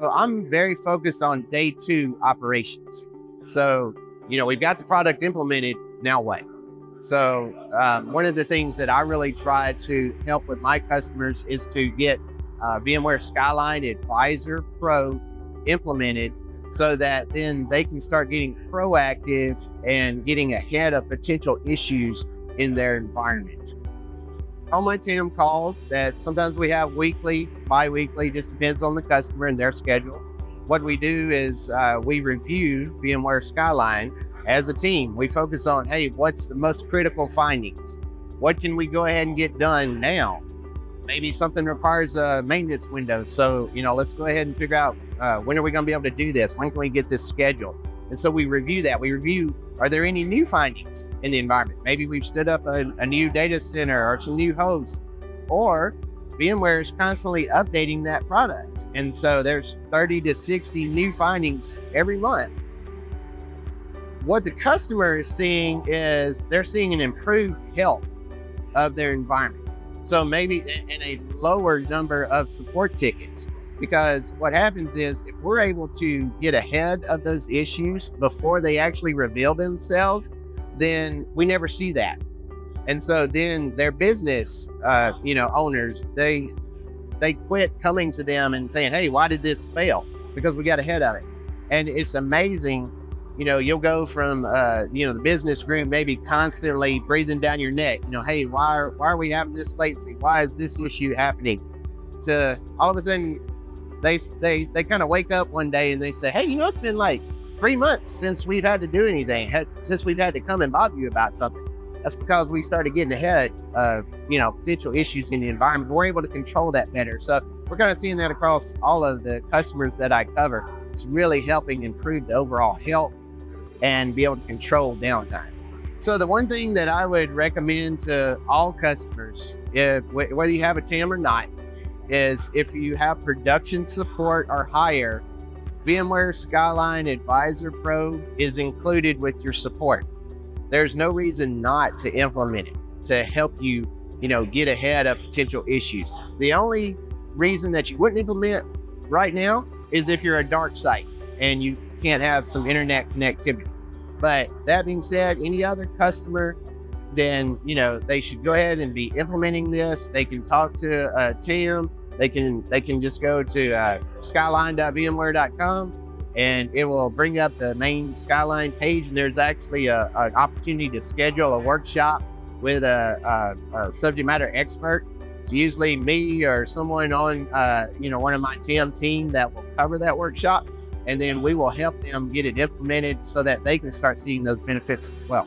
So I'm very focused on day 2 operations. So, we've got the product implemented. Now what? So one of the things that I really try to help with my customers is to get VMware Skyline Advisor Pro implemented so that then they can start getting proactive and getting ahead of potential issues in their environment. On my TAM calls that sometimes we have weekly, bi-weekly, just depends on the customer and their schedule. What we do is we review VMware Skyline as a team. We focus on, hey, what's the most critical findings? What can we go ahead and get done now? Maybe something requires a maintenance window. So, let's go ahead and figure out when are we going to be able to do this? When can we get this scheduled? And so we review that. We review, are there any new findings in the environment? Maybe we've stood up a new data center or some new hosts, or VMware is constantly updating that product. And so there's 30 to 60 new findings every month. What the customer is seeing is they're seeing an improved health of their environment. So maybe in a lower number of support tickets. Because what happens is if we're able to get ahead of those issues before they actually reveal themselves, then we never see that. And so then their business, owners, they quit coming to them and saying, hey, why did this fail? Because we got ahead of it. And it's amazing. You'll go from, the business group maybe constantly breathing down your neck, hey, why are we having this latency? Why is this issue happening? To all of a sudden, they kind of wake up one day and they say, hey, it's been like 3 months since we've had to do anything, since we've had to come and bother you about something. That's because we started getting ahead of, potential issues in the environment. We're able to control that better. So we're kind of seeing that across all of the customers that I cover. It's really helping improve the overall health and be able to control downtime. So the one thing that I would recommend to all customers, whether you have a TAM or not, is if you have production support or higher, VMware Skyline Advisor Pro is included with your support. There's no reason not to implement it to help you, get ahead of potential issues. The only reason that you wouldn't implement right now is if you're a dark site and you can't have some internet connectivity. But that being said, any other customer, then, they should go ahead and be implementing this. They can talk to TAM. They can just go to skyline.vmware.com and it will bring up the main Skyline page. And there's actually an opportunity to schedule a workshop with a subject matter expert. It's usually me or someone on, one of my TAM team that will cover that workshop. And then we will help them get it implemented so that they can start seeing those benefits as well.